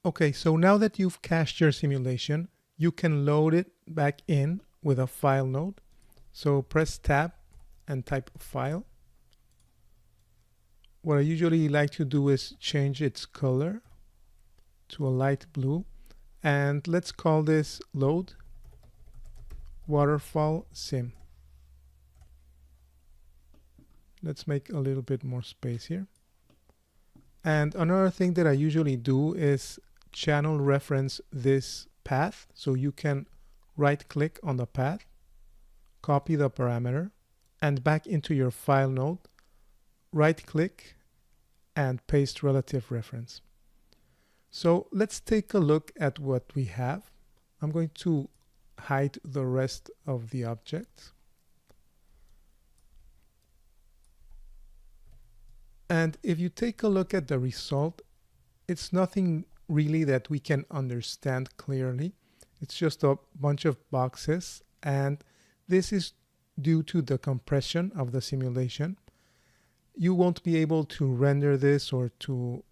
Okay, so now that you've cached your simulation, you can load it back in with a file node. So press tab and type file. What I usually like to do is change its color to a light blue, and let's call this load waterfall sim. Let's make a little bit more space here. And another thing that I usually do is channel reference this path. So you can right click on the path, copy the parameter, and back into your file node, right click and paste relative reference. So let's take a look at what we have. I'm going to hide the rest of the object. And if you take a look at the result, it's nothing really that we can understand clearly. It's just a bunch of boxes, and this is due to the compression of the simulation. You won't be able to render this or to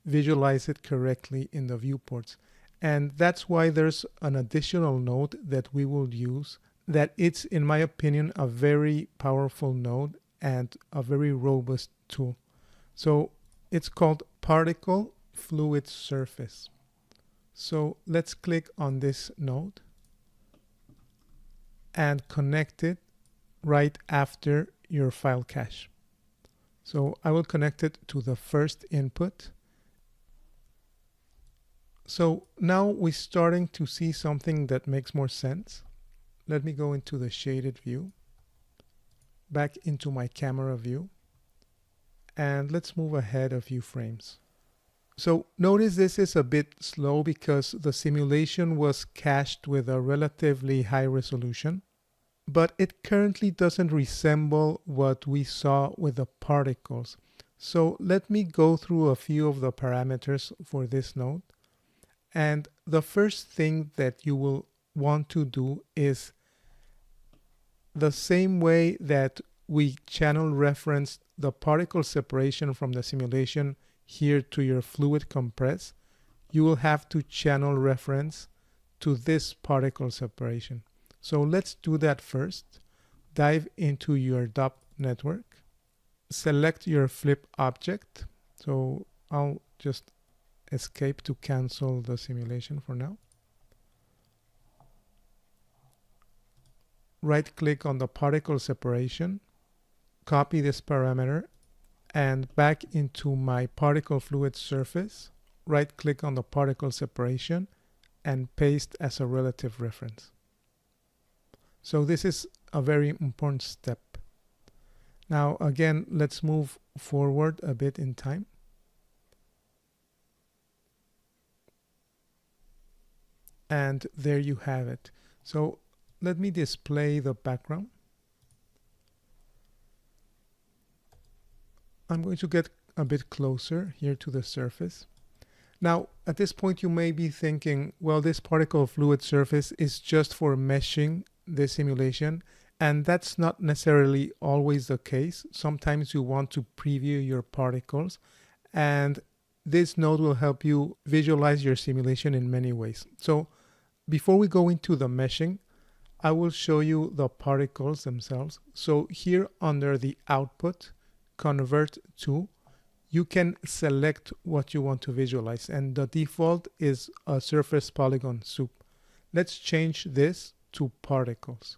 visualize it correctly in the viewports. And that's why there's an additional node that we will use, that it's, in my opinion, a very powerful node and a very robust tool. So it's called particle fluid surface. So let's click on this node and connect it right after your file cache. So I will connect it to the first input. So now we're starting to see something that makes more sense. Let me go into the shaded view, back into my camera view, and let's move ahead a few frames. So notice this is a bit slow because the simulation was cached with a relatively high resolution, but it currently doesn't resemble what we saw with the particles. So let me go through a few of the parameters for this node. And the first thing that you will want to do is the same way that we channel reference the particle separation from the simulation here to your fluid compress, you will have to channel reference to this particle separation. So let's do that first. Dive into your DOP network, select your flip object. So I'll just escape to cancel the simulation for now. Right click on the particle separation, copy this parameter, and back into my particle fluid surface, right click on the particle separation and paste as a relative reference. So this is a very important step. Now again, let's move forward a bit in time. And there you have it. So let me display the background. I'm going to get a bit closer here to the surface. Now, at this point, you may be thinking, well, this particle fluid surface is just for meshing the simulation, and that's not necessarily always the case. Sometimes you want to preview your particles, and this node will help you visualize your simulation in many ways. So before we go into the meshing, I will show you the particles themselves. So here under the output, convert to, you can select what you want to visualize, and the default is a surface polygon soup. Let's change this to particles.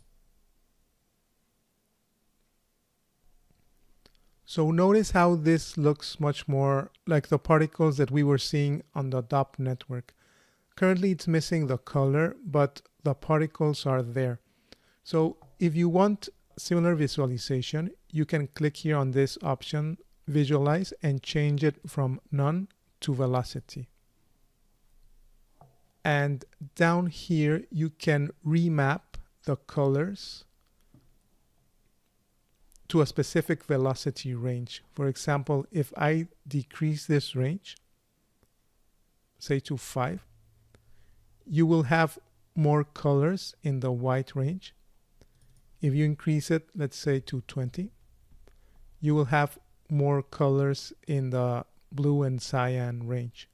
So notice how this looks much more like the particles that we were seeing on the DOP network. Currently it's missing the color, but the particles are there. So if you want similar visualization, you can click here on this option, visualize, and change it from none to velocity. And down here, you can remap the colors to a specific velocity range. For example, if I decrease this range, say to 5, you will have more colors in the white range. If you increase it, let's say to 20, you will have more colors in the blue and cyan range.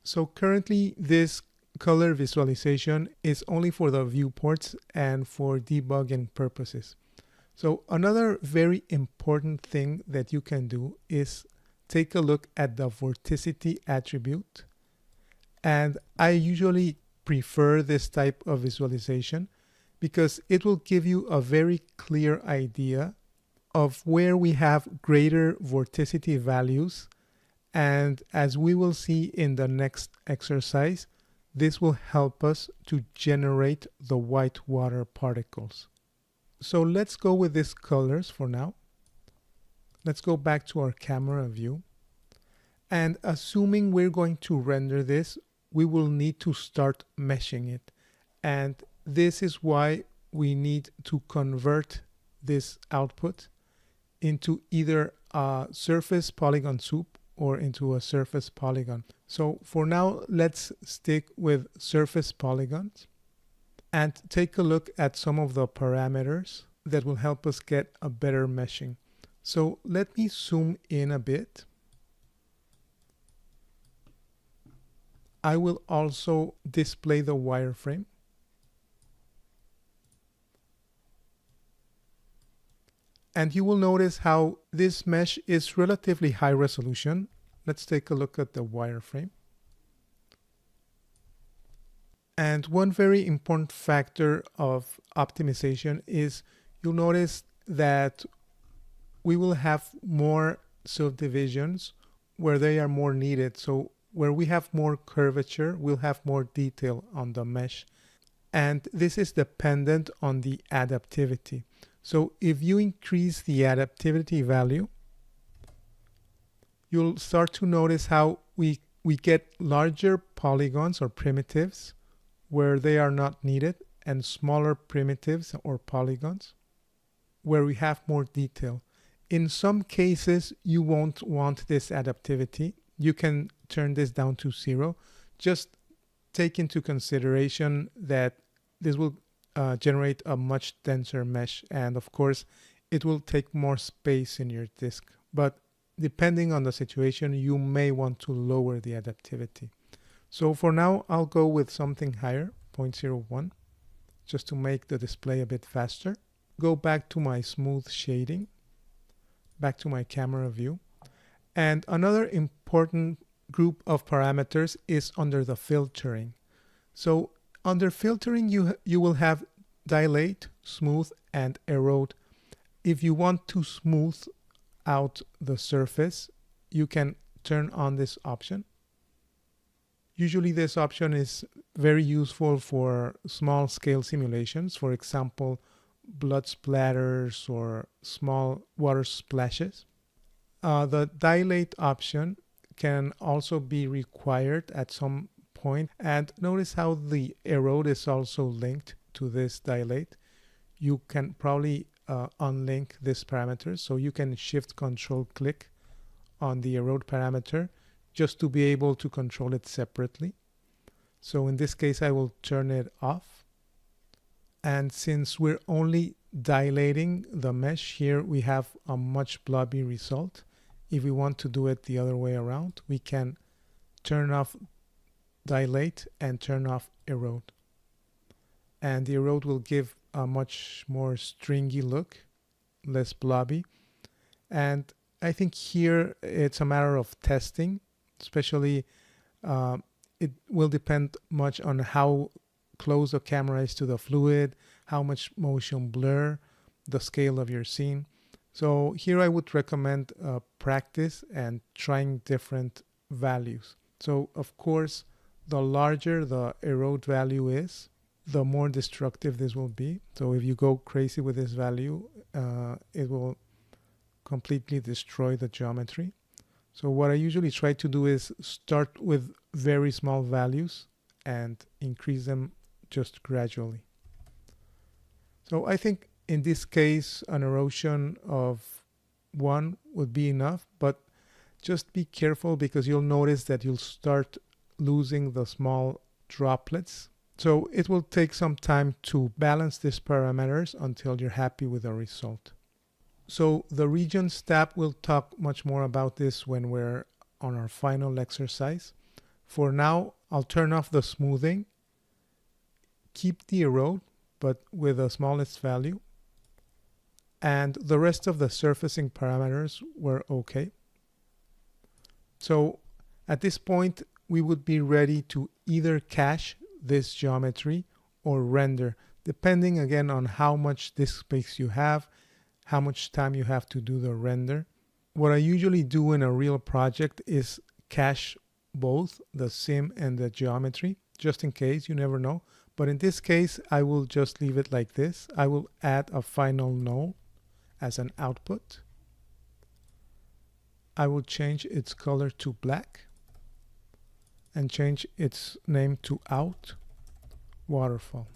So currently this color visualization is only for the viewports and for debugging purposes. So another very important thing that you can do is take a look at the vorticity attribute. And I usually prefer this type of visualization because it will give you a very clear idea of where we have greater vorticity values. And as we will see in the next exercise, this will help us to generate the white water particles. So let's go with these colors for now. Let's go back to our camera view. And assuming we're going to render this, we will need to start meshing it. And this is why we need to convert this output into either a surface polygon soup or into a surface polygon. So for now, let's stick with surface polygons and take a look at some of the parameters that will help us get a better meshing. So let me zoom in a bit. I will also display the wireframe. And you will notice how this mesh is relatively high resolution. Let's take a look at the wireframe. And one very important factor of optimization is you'll notice that we will have more subdivisions where they are more needed. So where we have more curvature, we'll have more detail on the mesh. And this is dependent on the adaptivity. So if you increase the adaptivity value, you'll start to notice how we get larger polygons or primitives where they are not needed, and smaller primitives or polygons where we have more detail. In some cases, you won't want this adaptivity. You can turn this down to 0. Just take into consideration that this will generate a much denser mesh, and of course it will take more space in your disk, but depending on the situation you may want to lower the adaptivity. So for now I'll go with something higher, 0.01, just to make the display a bit faster. Go back to my smooth shading, back to my camera view, and another important group of parameters is under the filtering. So under filtering, you will have dilate, smooth, and erode. If you want to smooth out the surface, you can turn on this option. Usually this option is very useful for small scale simulations, for example, blood splatters or small water splashes. The dilate option can also be required at some point, and notice how the erode is also linked to this dilate. You can probably unlink this parameter, so you can shift control click on the erode parameter just to be able to control it separately. So in this case I will turn it off, and since we're only dilating the mesh here, we have a much blobby result. If we want to do it the other way around, we can turn off dilate and turn off erode, and the erode will give a much more stringy look, less blobby. And I think here it's a matter of testing, especially it will depend much on how close the camera is to the fluid, how much motion blur, the scale of your scene. So here I would recommend practice and trying different values. So of course, the larger the erode value is, the more destructive this will be. So if you go crazy with this value, it will completely destroy the geometry. So what I usually try to do is start with very small values and increase them just gradually. So I think in this case, an erosion of 1 would be enough, but just be careful because you'll notice that you'll start losing the small droplets. So it will take some time to balance these parameters until you're happy with the result. So the regions tab will talk much more about this when we're on our final exercise. For now, I'll turn off the smoothing, keep the erode, but with the smallest value. And the rest of the surfacing parameters were okay. So at this point, we would be ready to either cache this geometry or render, depending again on how much disk space you have, how much time you have to do the render. What I usually do in a real project is cache both the sim and the geometry, just in case, you never know. But in this case, I will just leave it like this. I will add a final null as an output. I will change its color to black and change its name to out waterfall.